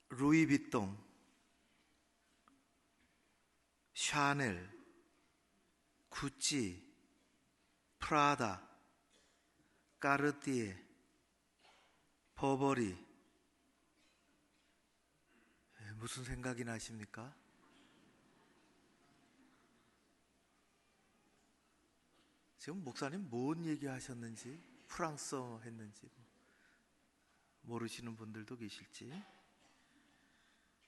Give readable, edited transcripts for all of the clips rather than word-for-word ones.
루이비통, 샤넬, 구찌, 프라다, 까르띠에, 버버리. 무슨 생각이 나십니까? 지금 목사님 뭔 얘기 하셨는지, 프랑스어 했는지 모르시는 분들도 계실지.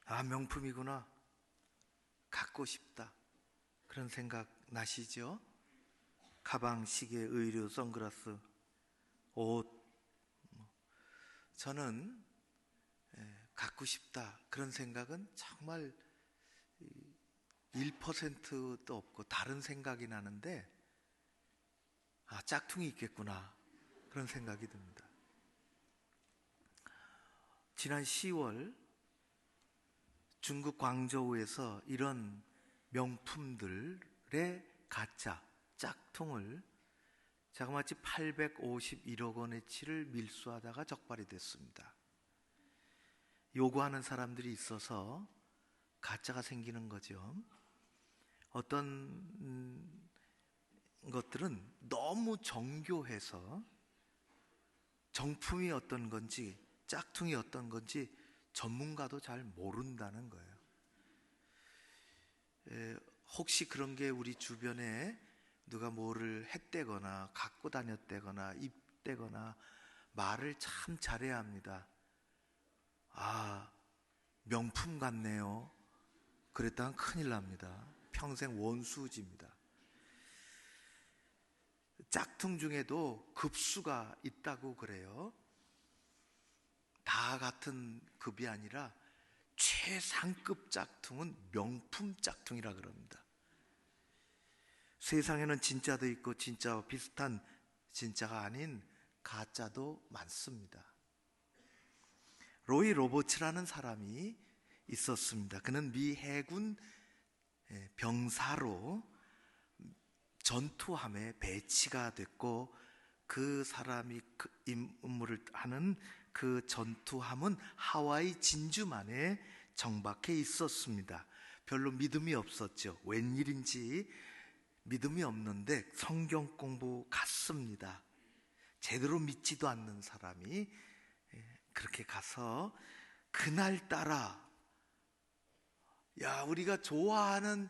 아, 명품이구나, 갖고 싶다, 그런 생각 나시죠? 가방, 시계, 의류, 선글라스, 옷. 저는 갖고 싶다 그런 생각은 정말 1%도 없고 다른 생각이 나는데, 아, 짝퉁이 있겠구나, 그런 생각이 듭니다. 지난 10월 중국 광저우에서 이런 명품들의 가짜, 짝퉁을 자그마치 851억 원어치를 밀수하다가 적발이 됐습니다. 요구하는 사람들이 있어서 가짜가 생기는 거죠. 어떤 것들은 너무 정교해서 정품이 어떤 건지 짝퉁이 어떤 건지 전문가도 잘 모른다는 거예요. 혹시 그런 게 우리 주변에 누가 뭐를 했대거나 갖고 다녔대거나 입대거나 말을 참 잘해야 합니다. 아, 명품 같네요, 그랬다간 큰일 납니다. 평생 원수지입니다. 짝퉁 중에도 급수가 있다고 그래요. 다 같은 급이 아니라 최상급 짝퉁은 명품 짝퉁이라 그럽니다. 세상에는 진짜도 있고 진짜와 비슷한 진짜가 아닌 가짜도 많습니다. 로이 로버츠라는 사람이 있었습니다. 그는 미 해군 병사로 전투함에 배치가 됐고, 그 사람이 그 임무를 하는 그 전투함은 하와이 진주만에 정박해 있었습니다. 별로 믿음이 없었죠. 웬일인지 믿음이 없는데 성경 공부 갔습니다. 제대로 믿지도 않는 사람이 그렇게 가서 그날따라, 야, 우리가 좋아하는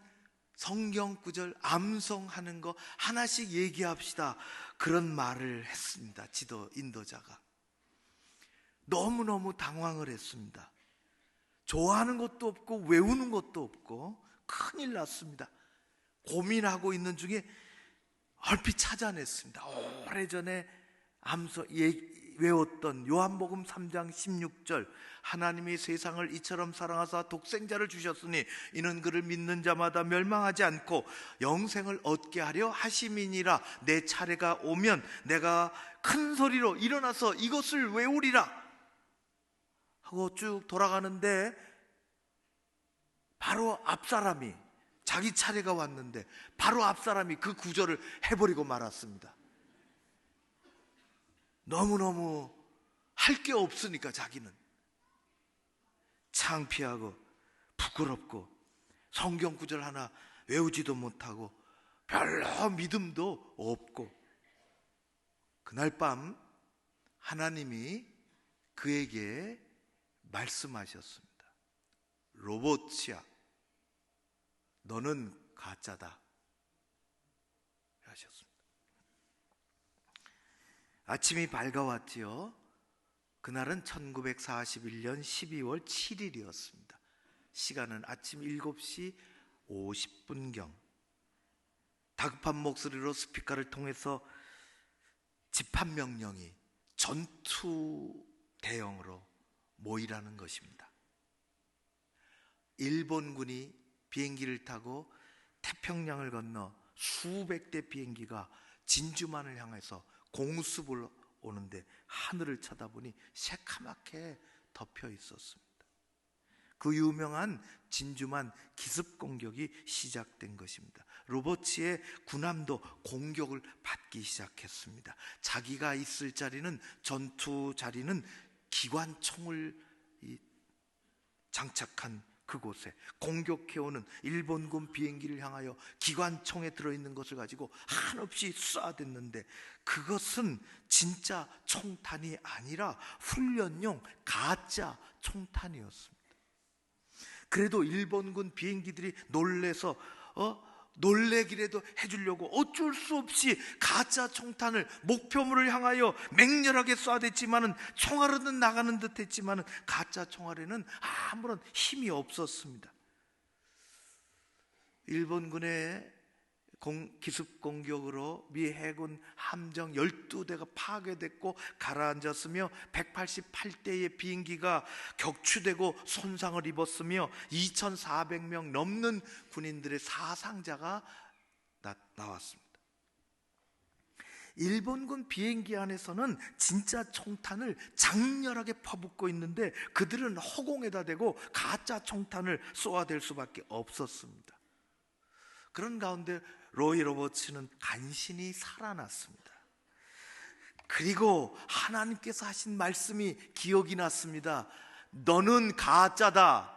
성경 구절 암송하는 거 하나씩 얘기합시다, 그런 말을 했습니다. 인도자가 너무너무 당황을 했습니다. 좋아하는 것도 없고 외우는 것도 없고 큰일 났습니다. 고민하고 있는 중에 얼핏 찾아냈습니다. 오래전에 외웠던 요한복음 3장 16절, 하나님이 세상을 이처럼 사랑하사 독생자를 주셨으니 이는 그를 믿는 자마다 멸망하지 않고 영생을 얻게 하려 하심이니라. 내 차례가 오면 내가 큰 소리로 일어나서 이것을 외우리라 하고 쭉 돌아가는데, 바로 앞사람이, 자기 차례가 왔는데 바로 앞사람이 그 구절을 해버리고 말았습니다. 너무너무 할 게 없으니까 자기는 창피하고 부끄럽고 성경 구절 하나 외우지도 못하고 별로 믿음도 없고, 그날 밤 하나님이 그에게 말씀하셨습니다. 로봇이야, 너는 가짜다 하셨습니다. 아침이 밝아왔지요. 그날은 1941년 12월 7일이었습니다. 시간은 아침 7시 50분경. 다급한 목소리로 스피커를 통해서 집합명령이 전투 대형으로 모이라는 것입니다. 일본군이 비행기를 타고 태평양을 건너 수백 대 비행기가 진주만을 향해서 공습을 오는데 하늘을 쳐다보니 새카맣게 덮여 있었습니다. 그 유명한 진주만 기습 공격이 시작된 것입니다. 로버츠의 군함도 공격을 받기 시작했습니다. 자기가 있을 자리는, 전투 자리는 기관총을 장착한 그곳에 공격해오는 일본군 비행기를 향하여 기관총에 들어있는 것을 가지고 한없이 쏴댔는데 그것은 진짜 총탄이 아니라 훈련용 가짜 총탄이었습니다. 그래도 일본군 비행기들이 놀래서 놀래기라도 해주려고 어쩔 수 없이 가짜 총탄을 목표물을 향하여 맹렬하게 쏴댔지만은 총알은 나가는 듯 했지만은 가짜 총알에는 아무런 힘이 없었습니다. 일본군의 기습 공격으로 미 해군 함정 12대가 파괴됐고 가라앉았으며 188대의 비행기가 격추되고 손상을 입었으며 2,400명 넘는 군인들의 사상자가 나왔습니다. 일본군 비행기 안에서는 진짜 총탄을 장렬하게 퍼붓고 있는데 그들은 허공에다 대고 가짜 총탄을 쏘아댈 수밖에 없었습니다. 그런 가운데 로이 로버츠는 간신히 살아났습니다. 그리고 하나님께서 하신 말씀이 기억이 났습니다. 너는 가짜다.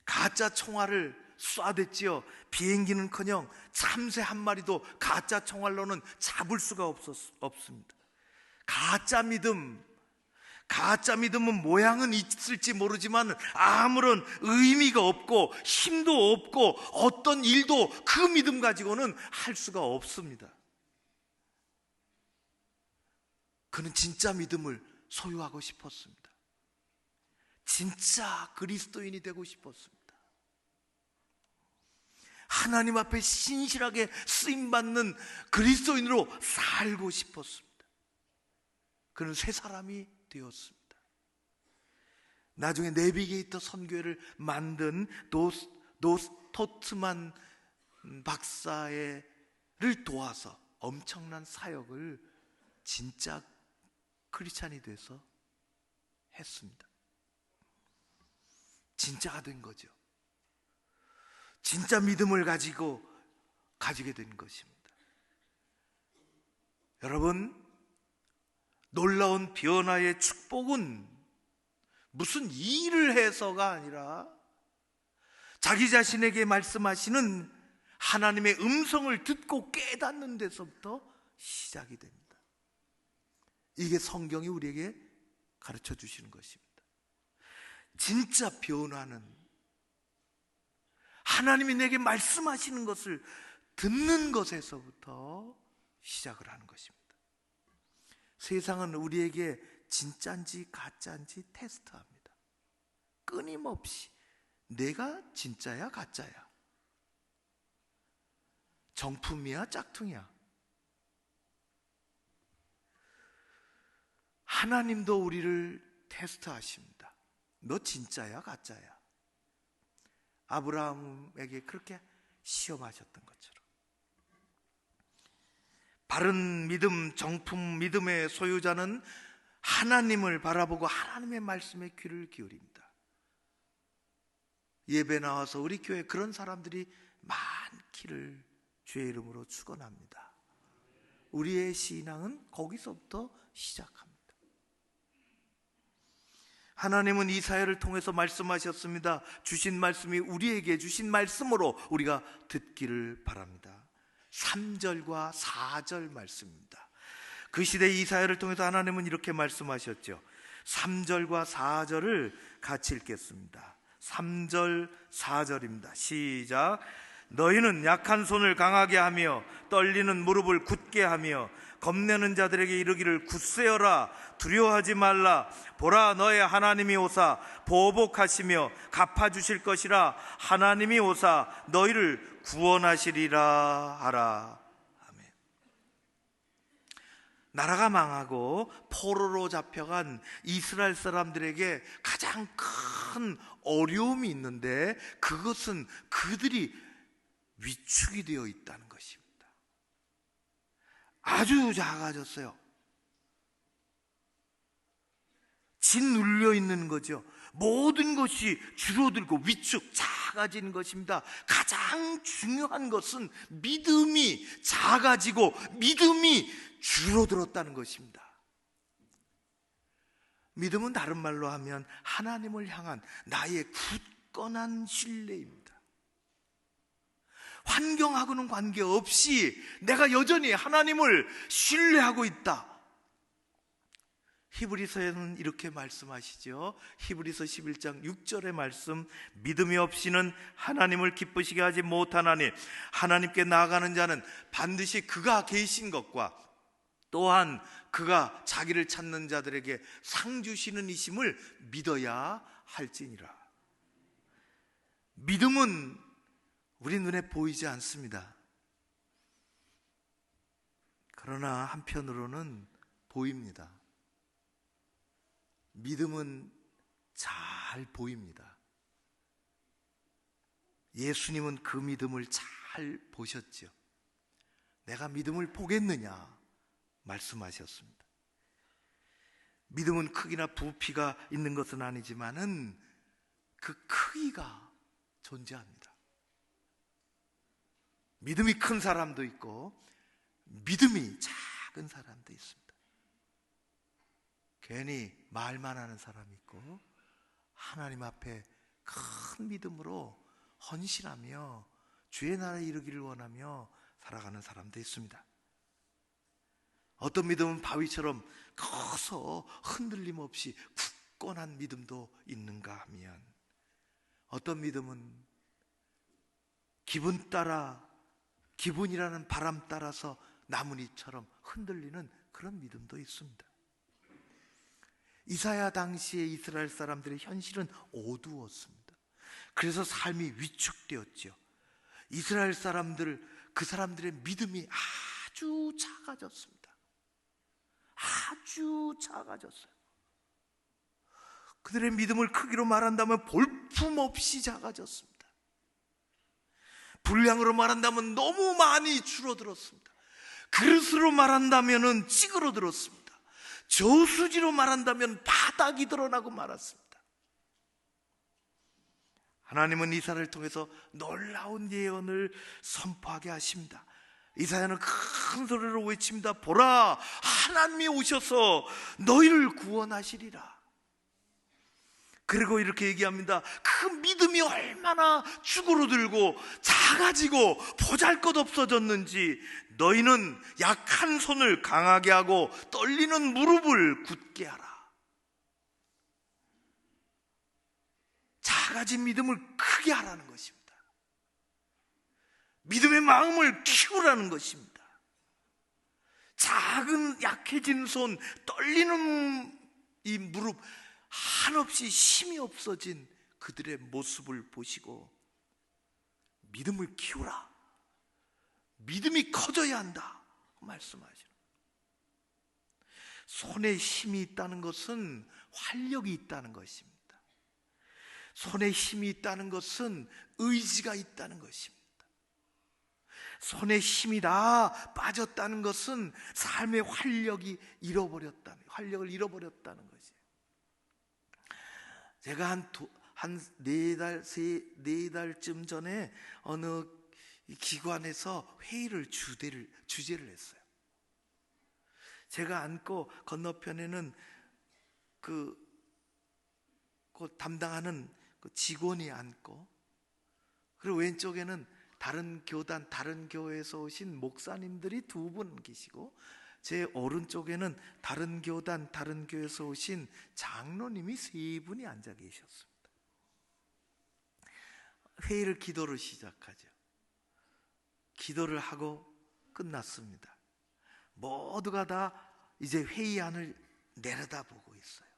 가짜 총알을 쏴댔지요. 비행기는커녕 참새 한 마리도 가짜 총알로는 잡을 수가 없습니다. 가짜 믿음은 모양은 있을지 모르지만 아무런 의미가 없고 힘도 없고 어떤 일도 그 믿음 가지고는 할 수가 없습니다. 그는 진짜 믿음을 소유하고 싶었습니다. 진짜 그리스도인이 되고 싶었습니다. 하나님 앞에 신실하게 쓰임받는 그리스도인으로 살고 싶었습니다. 그는 새 사람이 되었습니다. 나중에 내비게이터 선교회를 만든 도스토트만 박사를 도와서 엄청난 사역을 진짜 크리스찬이 돼서 했습니다. 진짜가 된 거죠. 진짜 믿음을 가지게 된 것입니다. 여러분, 놀라운 변화의 축복은 무슨 일을 해서가 아니라 자기 자신에게 말씀하시는 하나님의 음성을 듣고 깨닫는 데서부터 시작이 됩니다. 이게 성경이 우리에게 가르쳐 주시는 것입니다. 진짜 변화는 하나님이 내게 말씀하시는 것을 듣는 것에서부터 시작을 하는 것입니다. 세상은 우리에게 진짜인지 가짜인지 테스트합니다. 끊임없이 내가 진짜야 가짜야, 정품이야 짝퉁이야. 하나님도 우리를 테스트하십니다. 너 진짜야 가짜야? 아브라함에게 그렇게 시험하셨던 것처럼 바른 믿음, 정품 믿음의 소유자는 하나님을 바라보고 하나님의 말씀에 귀를 기울입니다. 예배 나와서 우리 교회에 그런 사람들이 많기를 주의 이름으로 축원합니다. 우리의 신앙은 거기서부터 시작합니다. 하나님은 이사야를 통해서 말씀하셨습니다. 주신 말씀이 우리에게 주신 말씀으로 우리가 듣기를 바랍니다. 3절과 4절 말씀입니다. 그 시대 이사야를 통해서 하나님은 이렇게 말씀하셨죠. 3절과 4절을 같이 읽겠습니다. 3절 4절입니다. 시작. 너희는 약한 손을 강하게 하며 떨리는 무릎을 굳게 하며 겁내는 자들에게 이르기를 굳세어라, 두려워하지 말라. 보라, 너의 하나님이 오사 보복하시며 갚아주실 것이라. 하나님이 오사 너희를 구원하시리라 하라. 아멘. 나라가 망하고 포로로 잡혀간 이스라엘 사람들에게 가장 큰 어려움이 있는데 그것은 그들이 위축이 되어 있다는 것입니다. 아주 작아졌어요. 짓눌려 있는 거죠. 모든 것이 줄어들고 위축, 작아진 것입니다. 가장 중요한 것은 믿음이 작아지고 믿음이 줄어들었다는 것입니다. 믿음은 다른 말로 하면 하나님을 향한 나의 굳건한 신뢰입니다. 환경하고는 관계없이 내가 여전히 하나님을 신뢰하고 있다. 히브리서에는 이렇게 말씀하시죠. 히브리서 11장 6절의 말씀, 믿음이 없이는 하나님을 기쁘시게 하지 못하나니 하나님께 나아가는 자는 반드시 그가 계신 것과 또한 그가 자기를 찾는 자들에게 상 주시는 이심을 믿어야 할지니라. 믿음은 우리 눈에 보이지 않습니다. 그러나 한편으로는 보입니다. 믿음은 잘 보입니다. 예수님은 그 믿음을 잘 보셨죠. 내가 믿음을 보겠느냐 말씀하셨습니다. 믿음은 크기나 부피가 있는 것은 아니지만은 그 크기가 존재합니다. 믿음이 큰 사람도 있고 믿음이 작은 사람도 있습니다. 괜히 말만 하는 사람이 있고 하나님 앞에 큰 믿음으로 헌신하며 주의 나라에 이르기를 원하며 살아가는 사람도 있습니다. 어떤 믿음은 바위처럼 커서 흔들림 없이 굳건한 믿음도 있는가 하면 어떤 믿음은 기분 따라, 기분이라는 바람 따라서 나뭇잎처럼 흔들리는 그런 믿음도 있습니다. 이사야 당시의 이스라엘 사람들의 현실은 어두웠습니다. 그래서 삶이 위축되었죠. 이스라엘 사람들, 그 사람들의 믿음이 아주 작아졌습니다. 아주 작아졌어요. 그들의 믿음을 크기로 말한다면 볼품없이 작아졌습니다. 분량으로 말한다면 너무 많이 줄어들었습니다. 그릇으로 말한다면 찌그러들었습니다. 저수지로 말한다면 바닥이 드러나고 말았습니다. 하나님은 이사야를 통해서 놀라운 예언을 선포하게 하십니다. 이사야는 큰 소리로 외칩니다. 보라, 하나님이 오셔서 너희를 구원하시리라. 그리고 이렇게 얘기합니다. 그 믿음이 얼마나 쭈그러들고 작아지고 보잘것없어졌는지 너희는 약한 손을 강하게 하고 떨리는 무릎을 굳게 하라. 작아진 믿음을 크게 하라는 것입니다. 믿음의 마음을 키우라는 것입니다. 작은 약해진 손, 떨리는 이 무릎, 한없이 힘이 없어진 그들의 모습을 보시고 믿음을 키우라. 믿음이 커져야 한다 말씀하시는. 손에 힘이 있다는 것은 활력이 있다는 것입니다. 손에 힘이 있다는 것은 의지가 있다는 것입니다. 손에 힘이 다 빠졌다는 것은 삶의 활력을 잃어버렸다는 것이에요. 제가 한 4달쯤 전에 어느 기관에서 회의를 주제를 했어요. 제가 앉고 건너편에는 그 담당하는 그 직원이 앉고, 그리고 왼쪽에는 다른 교단, 다른 교회에서 오신 목사님들이 2분 계시고, 제 오른쪽에는 다른 교단, 다른 교회에서 오신 장로님이 3분이 앉아 계셨습니다. 회의를 기도로 시작하죠. 기도를 하고 끝났습니다. 모두가 다 이제 회의안을 내려다보고 있어요.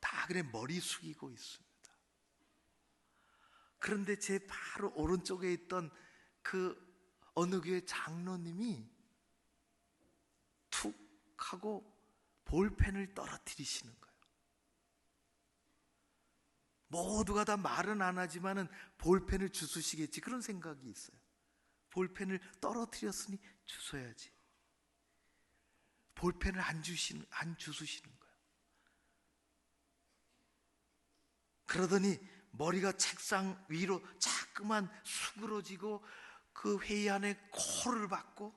다 그래 머리 숙이고 있습니다. 그런데 제 바로 오른쪽에 있던 그 어느 교회 장로님이 툭 하고 볼펜을 떨어뜨리시는 거예요. 모두가 다 말은 안 하지만은 볼펜을 주스시겠지, 그런 생각이 있어요. 볼펜을 떨어뜨렸으니 주워야지. 볼펜을 안 주시는 거예요. 그러더니 머리가 책상 위로 자꾸만 수그러지고 그 회의 안에 코를 박고,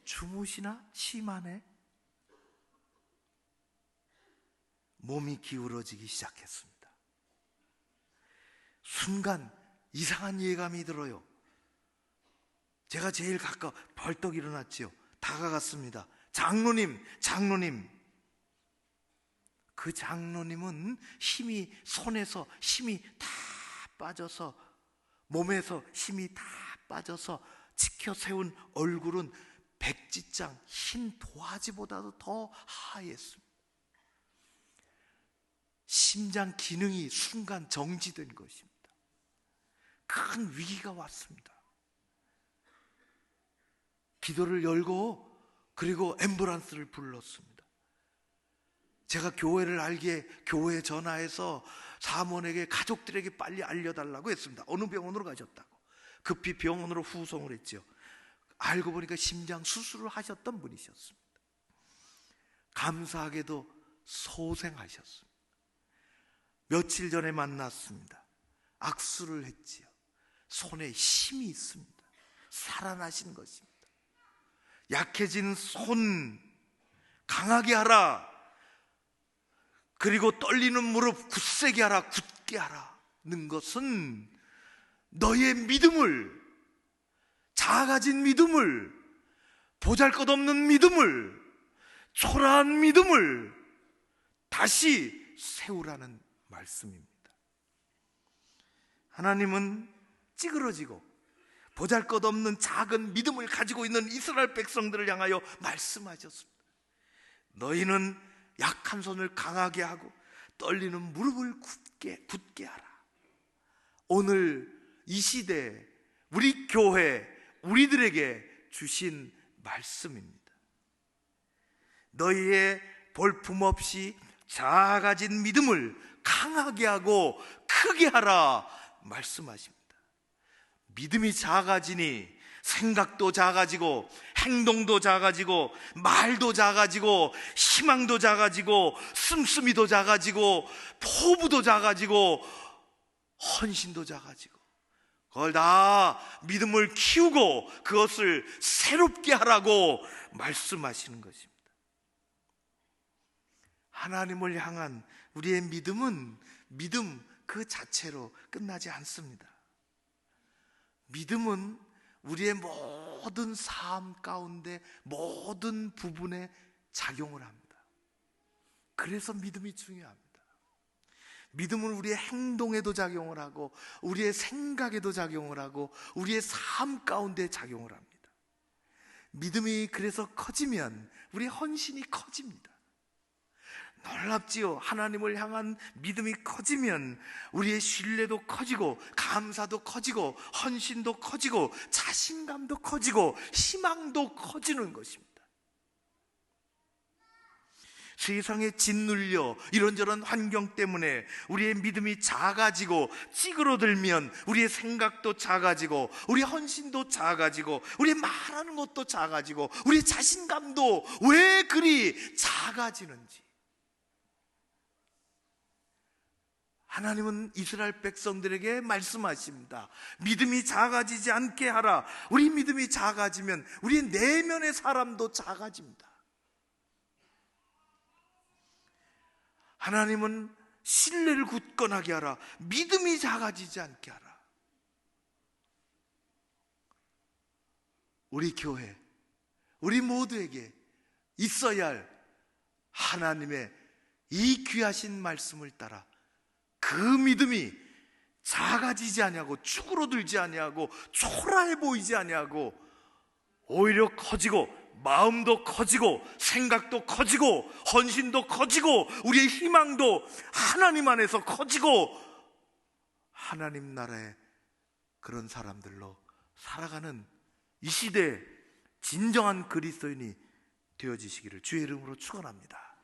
주무시나? 침안에? 몸이 기울어지기 시작했습니다. 순간 이상한 예감이 들어요. 제가 제일 가까워 벌떡 일어났지요. 다가갔습니다. 장로님. 그 장로님은 손에서 힘이 다 빠져서, 몸에서 힘이 다 빠져서 지켜 세운 얼굴은 백지장 흰 도화지보다도 더 하얘습니다. 심장 기능이 순간 정지된 것입니다. 큰 위기가 왔습니다. 기도를 열고 그리고 앰뷸런스를 불렀습니다. 제가 교회를 알기에 교회에 전화해서 사모에게, 가족들에게 빨리 알려달라고 했습니다. 어느 병원으로 가셨다고. 급히 병원으로 후송을 했죠. 알고 보니까 심장 수술을 하셨던 분이셨습니다. 감사하게도 소생하셨습니다. 며칠 전에 만났습니다. 악수를 했지요. 손에 힘이 있습니다. 살아나신 것입니다. 약해진 손 강하게 하라. 그리고 떨리는 무릎 굳세게 하라, 굳게 하라는 것은 너의 믿음을, 작아진 믿음을, 보잘것없는 믿음을, 초라한 믿음을 다시 세우라는 말씀입니다. 하나님은 찌그러지고 보잘것없는 작은 믿음을 가지고 있는 이스라엘 백성들을 향하여 말씀하셨습니다. 너희는 약한 손을 강하게 하고 떨리는 무릎을 굳게 하라. 오늘 이 시대 우리 교회, 우리들에게 주신 말씀입니다. 너희의 볼품없이 작아진 믿음을 강하게 하고 크게 하라 말씀하십니다. 믿음이 작아지니 생각도 작아지고 행동도 작아지고 말도 작아지고 희망도 작아지고 씀씀이도 작아지고 포부도 작아지고 헌신도 작아지고, 그걸 다 믿음을 키우고 그것을 새롭게 하라고 말씀하시는 것입니다. 하나님을 향한 우리의 믿음은 믿음 그 자체로 끝나지 않습니다. 믿음은 우리의 모든 삶 가운데 모든 부분에 작용을 합니다. 그래서 믿음이 중요합니다. 믿음은 우리의 행동에도 작용을 하고 우리의 생각에도 작용을 하고 우리의 삶 가운데 작용을 합니다. 믿음이 그래서 커지면 우리의 헌신이 커집니다. 놀랍지요. 하나님을 향한 믿음이 커지면 우리의 신뢰도 커지고 감사도 커지고 헌신도 커지고 자신감도 커지고 희망도 커지는 것입니다. 세상에 짓눌려 이런저런 환경 때문에 우리의 믿음이 작아지고 찌그러들면 우리의 생각도 작아지고 우리의 헌신도 작아지고 우리의 말하는 것도 작아지고 우리의 자신감도 왜 그리 작아지는지, 하나님은 이스라엘 백성들에게 말씀하십니다. 믿음이 작아지지 않게 하라. 우리 믿음이 작아지면 우리의 내면의 사람도 작아집니다. 하나님은 신뢰를 굳건하게 하라. 믿음이 작아지지 않게 하라. 우리 교회, 우리 모두에게 있어야 할 하나님의 이 귀하신 말씀을 따라 그 믿음이 작아지지 아니하고 쭈그러들지 아니하고 초라해 보이지 아니하고 오히려 커지고 마음도 커지고 생각도 커지고 헌신도 커지고 우리의 희망도 하나님 안에서 커지고 하나님 나라의 그런 사람들로 살아가는 이 시대에 진정한 그리스도인이 되어지시기를 주의 이름으로 축원합니다.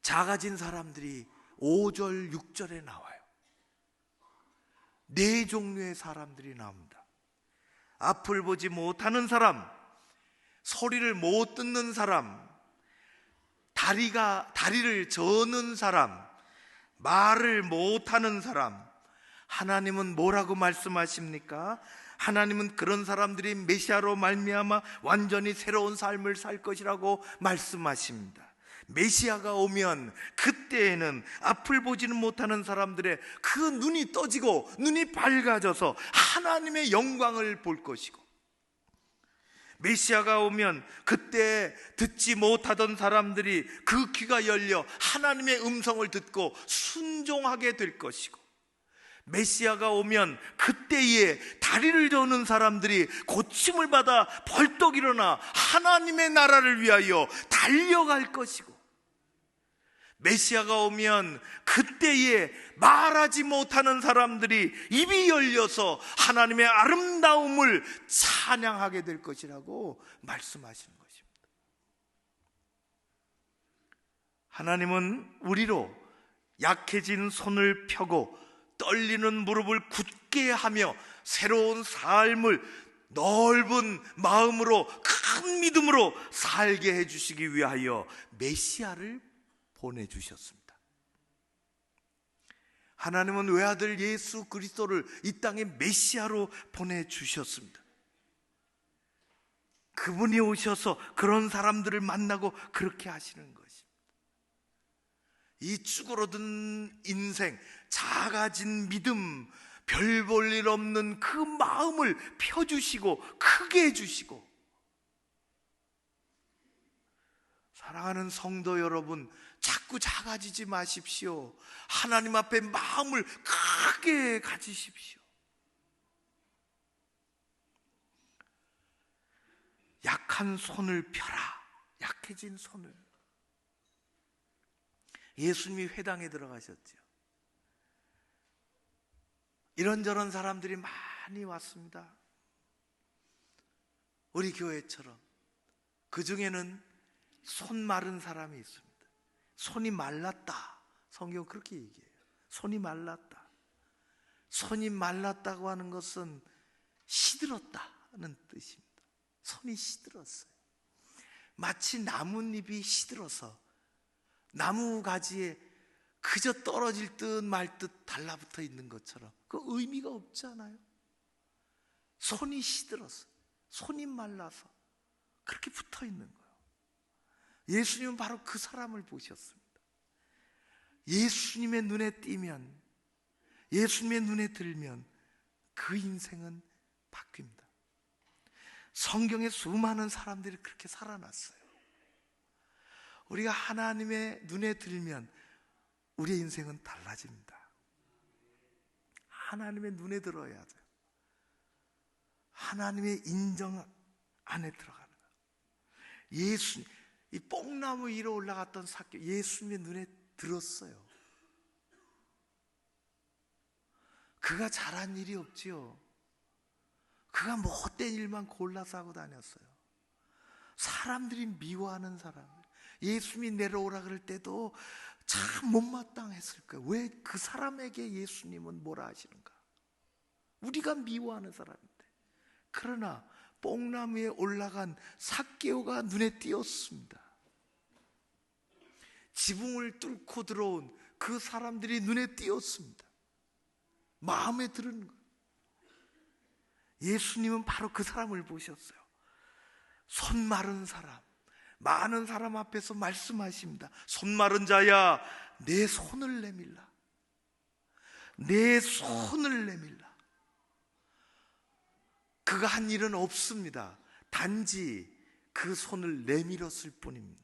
작아진 사람들이 5절, 6절에 나와요. 네 종류의 사람들이 나옵니다. 앞을 보지 못하는 사람, 소리를 못 듣는 사람, 다리를 저는 사람, 말을 못하는 사람. 하나님은 뭐라고 말씀하십니까? 하나님은 그런 사람들이 메시아로 말미암아 완전히 새로운 삶을 살 것이라고 말씀하십니다. 메시아가 오면 그때에는 앞을 보지는 못하는 사람들의 그 눈이 떠지고 눈이 밝아져서 하나님의 영광을 볼 것이고, 메시아가 오면 그때 듣지 못하던 사람들이 그 귀가 열려 하나님의 음성을 듣고 순종하게 될 것이고, 메시아가 오면 그때에 다리를 저는 사람들이 고침을 받아 벌떡 일어나 하나님의 나라를 위하여 달려갈 것이고, 메시아가 오면 그때에 말하지 못하는 사람들이 입이 열려서 하나님의 아름다움을 찬양하게 될 것이라고 말씀하시는 것입니다. 하나님은 우리로 약해진 손을 펴고 떨리는 무릎을 굳게 하며 새로운 삶을 넓은 마음으로 큰 믿음으로 살게 해주시기 위하여 메시아를 보내주셨습니다. 하나님은 외아들 예수 그리스도를 이 땅에 메시아로 보내주셨습니다. 그분이 오셔서 그런 사람들을 만나고 그렇게 하시는 것입니다. 이 쭈그러든 인생, 작아진 믿음, 별 볼 일 없는 그 마음을 펴주시고 크게 해주시고, 사랑하는 성도 여러분, 자꾸 작아지지 마십시오. 하나님 앞에 마음을 크게 가지십시오. 약한 손을 펴라. 약해진 손을. 예수님이 회당에 들어가셨죠. 이런저런 사람들이 많이 왔습니다. 우리 교회처럼. 그 중에는 손 마른 사람이 있습니다. 손이 말랐다. 성경 그렇게 얘기해요. 손이 말랐다. 손이 말랐다고 하는 것은 시들었다는 뜻입니다. 손이 시들었어요. 마치 나뭇잎이 시들어서 나무 가지에 그저 떨어질 듯 말 듯 달라붙어 있는 것처럼 그 의미가 없잖아요. 손이 시들었어. 손이 말라서 그렇게 붙어 있는 거예요. 예수님은 바로 그 사람을 보셨습니다. 예수님의 눈에 띄면, 예수님의 눈에 들면 그 인생은 바뀝니다. 성경에 수많은 사람들이 그렇게 살아났어요. 우리가 하나님의 눈에 들면 우리의 인생은 달라집니다. 하나님의 눈에 들어야 돼요. 하나님의 인정 안에 들어가는 거예요. 이 뽕나무 위로 올라갔던 삭개오, 예수님의 눈에 들었어요. 그가 잘한 일이 없지요. 그가 못된 일만 골라서 하고 다녔어요. 사람들이 미워하는 사람, 예수님이 내려오라 그럴 때도 참 못마땅했을 거예요. 왜 그 사람에게 예수님은 뭐라 하시는가? 우리가 미워하는 사람인데. 그러나 뽕나무에 올라간 삭개오가 눈에 띄었습니다. 지붕을 뚫고 들어온 그 사람들이 눈에 띄었습니다. 마음에 드는 거예요. 예수님은 바로 그 사람을 보셨어요. 손 마른 사람, 많은 사람 앞에서 말씀하십니다. 손 마른 자야, 내 손을 내밀라. 내 손을 내밀라. 그가 한 일은 없습니다. 단지 그 손을 내밀었을 뿐입니다.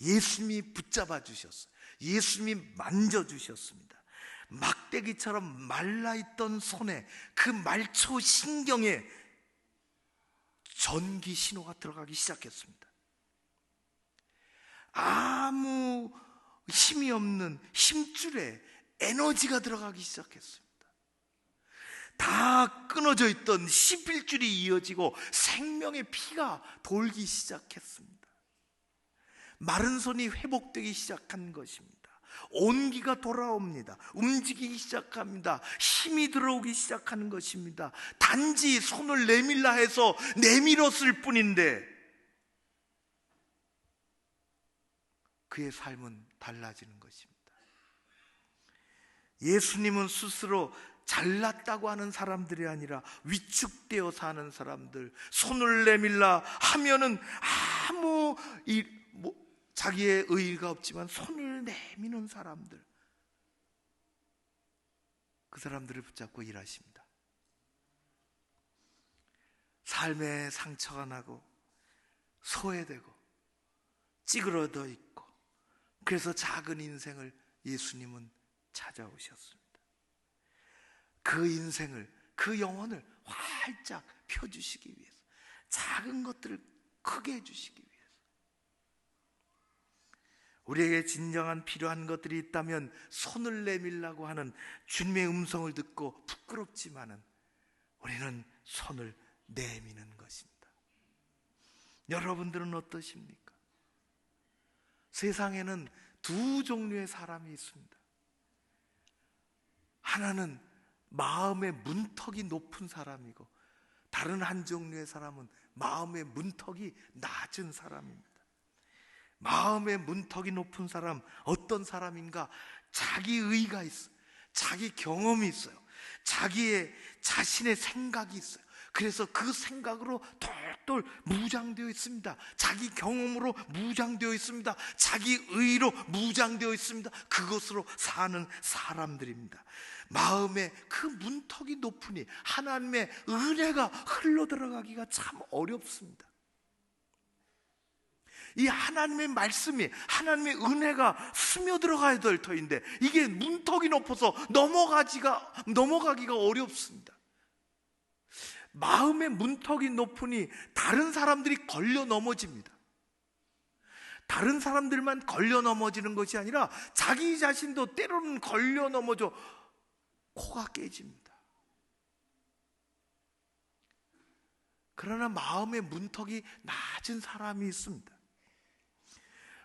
예수님이 붙잡아 주셨어요. 예수님이 만져주셨습니다. 막대기처럼 말라있던 손에, 그 말초 신경에 전기 신호가 들어가기 시작했습니다. 아무 힘이 없는 힘줄에 에너지가 들어가기 시작했습니다. 다 끊어져 있던 11줄이 이어지고 생명의 피가 돌기 시작했습니다. 마른 손이 회복되기 시작한 것입니다. 온기가 돌아옵니다. 움직이기 시작합니다. 힘이 들어오기 시작하는 것입니다. 단지 손을 내밀라 해서 내밀었을 뿐인데 그의 삶은 달라지는 것입니다. 예수님은 스스로 잘났다고 하는 사람들이 아니라 위축되어 사는 사람들, 손을 내밀라 하면은 아무 자기의 의의가 없지만 손을 내미는 사람들, 그 사람들을 붙잡고 일하십니다. 삶에 상처가 나고 소외되고 찌그러져 있고, 그래서 작은 인생을 예수님은 찾아오셨습니다. 그 인생을, 그 영혼을 활짝 펴주시기 위해서, 작은 것들을 크게 해주시기 위해서. 우리에게 진정한 필요한 것들이 있다면 손을 내밀라고 하는 주님의 음성을 듣고 부끄럽지만은 우리는 손을 내미는 것입니다. 여러분들은 어떠십니까? 세상에는 두 종류의 사람이 있습니다. 하나는 마음의 문턱이 높은 사람이고, 다른 한 종류의 사람은 마음의 문턱이 낮은 사람입니다. 마음의 문턱이 높은 사람, 어떤 사람인가? 자기 의가 있어요. 자기 경험이 있어요. 자신의 생각이 있어요. 그래서 그 생각으로 똘똘 무장되어 있습니다. 자기 경험으로 무장되어 있습니다. 자기 의로 무장되어 있습니다. 그것으로 사는 사람들입니다. 마음에 그 문턱이 높으니 하나님의 은혜가 흘러들어가기가 참 어렵습니다. 이 하나님의 말씀이, 하나님의 은혜가 스며들어가야 될 터인데, 이게 문턱이 높아서 넘어가기가 어렵습니다. 마음의 문턱이 높으니 다른 사람들이 걸려 넘어집니다. 다른 사람들만 걸려 넘어지는 것이 아니라 자기 자신도 때로는 걸려 넘어져 코가 깨집니다. 그러나 마음의 문턱이 낮은 사람이 있습니다.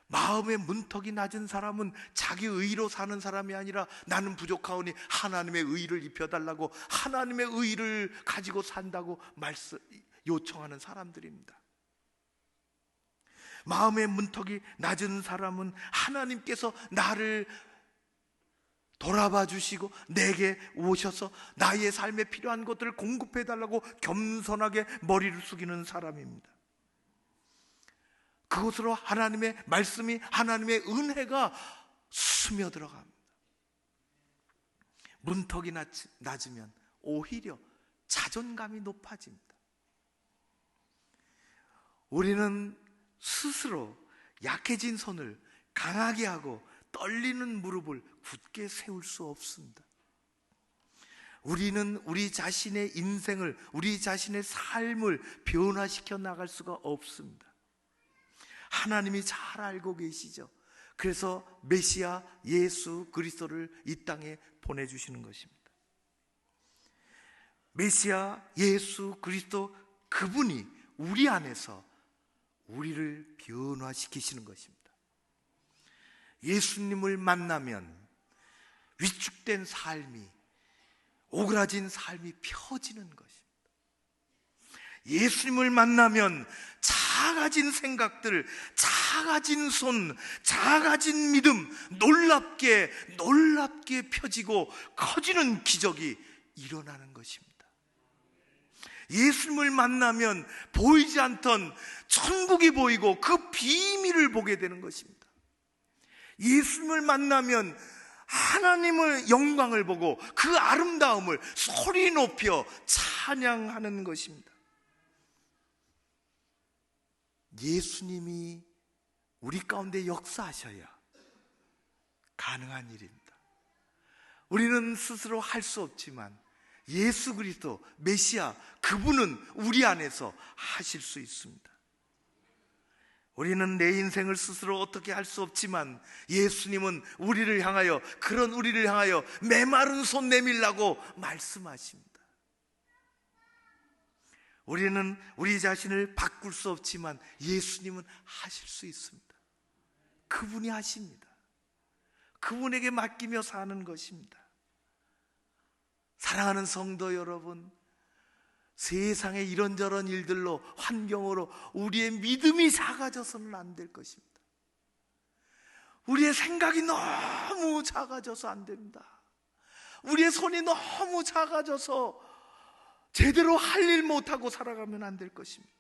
마음의 문턱이 낮은 사람은 자기 의로 사는 사람이 아니라 나는 부족하오니 하나님의 의를 입혀달라고, 하나님의 의를 가지고 산다고 요청하는 사람들입니다. 마음의 문턱이 낮은 사람은 하나님께서 나를 돌아봐 주시고 내게 오셔서 나의 삶에 필요한 것들을 공급해달라고 겸손하게 머리를 숙이는 사람입니다. 그것으로 하나님의 말씀이, 하나님의 은혜가 스며들어갑니다. 문턱이 낮으면 오히려 자존감이 높아집니다. 우리는 스스로 약해진 손을 강하게 하고 떨리는 무릎을 굳게 세울 수 없습니다. 우리는 우리 자신의 인생을, 우리 자신의 삶을 변화시켜 나갈 수가 없습니다. 하나님이 잘 알고 계시죠. 그래서 메시아 예수 그리스도를 이 땅에 보내주시는 것입니다. 메시아 예수 그리스도, 그분이 우리 안에서 우리를 변화시키시는 것입니다. 예수님을 만나면 위축된 삶이, 오그라진 삶이 펴지는 것입니다. 예수님을 만나면 작아진 생각들, 작아진 손, 작아진 믿음 놀랍게 펴지고 커지는 기적이 일어나는 것입니다. 예수님을 만나면 보이지 않던 천국이 보이고 그 비밀을 보게 되는 것입니다. 예수님을 만나면 하나님의 영광을 보고 그 아름다움을 소리 높여 찬양하는 것입니다. 예수님이 우리 가운데 역사하셔야 가능한 일입니다. 우리는 스스로 할 수 없지만 예수 그리스도 메시아, 그분은 우리 안에서 하실 수 있습니다. 우리는 내 인생을 스스로 어떻게 할 수 없지만 예수님은 그런 우리를 향하여 메마른 손 내밀라고 말씀하십니다. 우리는 우리 자신을 바꿀 수 없지만 예수님은 하실 수 있습니다. 그분이 하십니다. 그분에게 맡기며 사는 것입니다. 사랑하는 성도 여러분, 세상의 이런저런 일들로, 환경으로 우리의 믿음이 작아져서는 안 될 것입니다. 우리의 생각이 너무 작아져서 안 됩니다. 우리의 손이 너무 작아져서 제대로 할 일 못하고 살아가면 안 될 것입니다.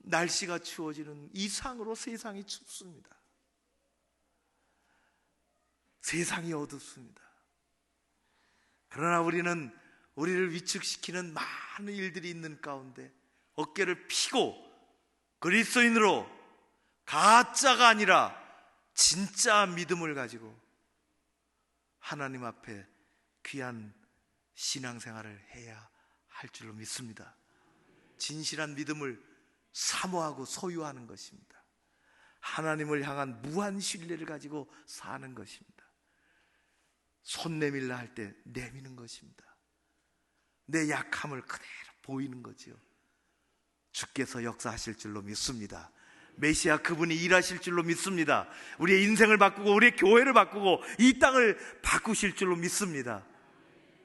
날씨가 추워지는 이상으로 세상이 춥습니다. 세상이 어둡습니다. 그러나 우리는 우리를 위축시키는 많은 일들이 있는 가운데 어깨를 펴고 그리스도인으로 가짜가 아니라 진짜 믿음을 가지고 하나님 앞에 귀한 신앙생활을 해야 할 줄로 믿습니다. 진실한 믿음을 사모하고 소유하는 것입니다. 하나님을 향한 무한 신뢰를 가지고 사는 것입니다. 손 내밀라 할 때 내미는 것입니다. 내 약함을 그대로 보이는 거지요. 주께서 역사하실 줄로 믿습니다. 메시아 그분이 일하실 줄로 믿습니다. 우리의 인생을 바꾸고 우리의 교회를 바꾸고 이 땅을 바꾸실 줄로 믿습니다.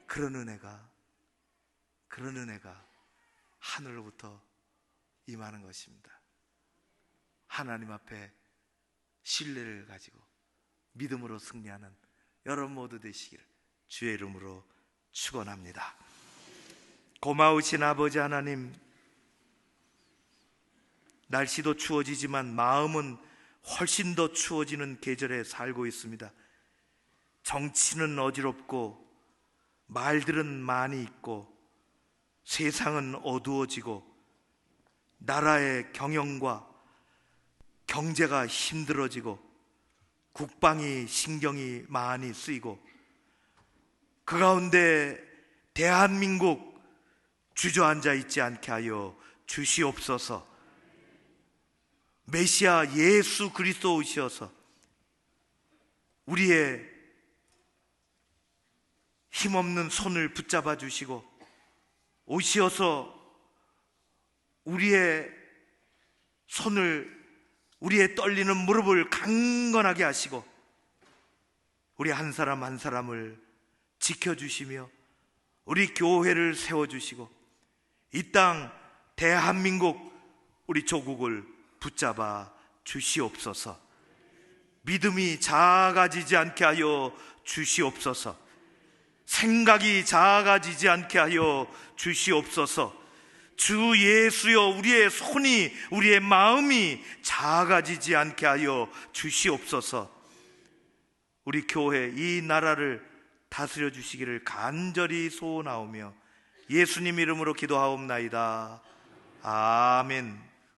그런 은혜가 하늘로부터 임하는 것입니다. 하나님 앞에 신뢰를 가지고 믿음으로 승리하는 여러분 모두 되시기를 주의 이름으로 축원합니다. 고마우신 아버지 하나님, 날씨도 추워지지만 마음은 훨씬 더 추워지는 계절에 살고 있습니다. 정치는 어지럽고 말들은 많이 있고 세상은 어두워지고 나라의 경영과 경제가 힘들어지고 국방이 신경이 많이 쓰이고 그 가운데 대한민국 주저앉아 있지 않게 하여 주시옵소서. 메시아 예수 그리스도 오셔서 우리의 힘없는 손을 붙잡아 주시고 오시어서 우리의 손을, 우리의 떨리는 무릎을 강건하게 하시고 우리 한 사람 한 사람을 지켜주시며 우리 교회를 세워주시고 이 땅 대한민국 우리 조국을 붙잡아 주시옵소서. 믿음이 작아지지 않게 하여 주시옵소서. 생각이 작아지지 않게 하여 주시옵소서. 주 예수여, 우리의 손이, 우리의 마음이 작아지지 않게 하여 주시옵소서. 우리 교회, 이 나라를 다스려 주시기를 간절히 소원하오며 예수님 이름으로 기도하옵나이다. 아멘.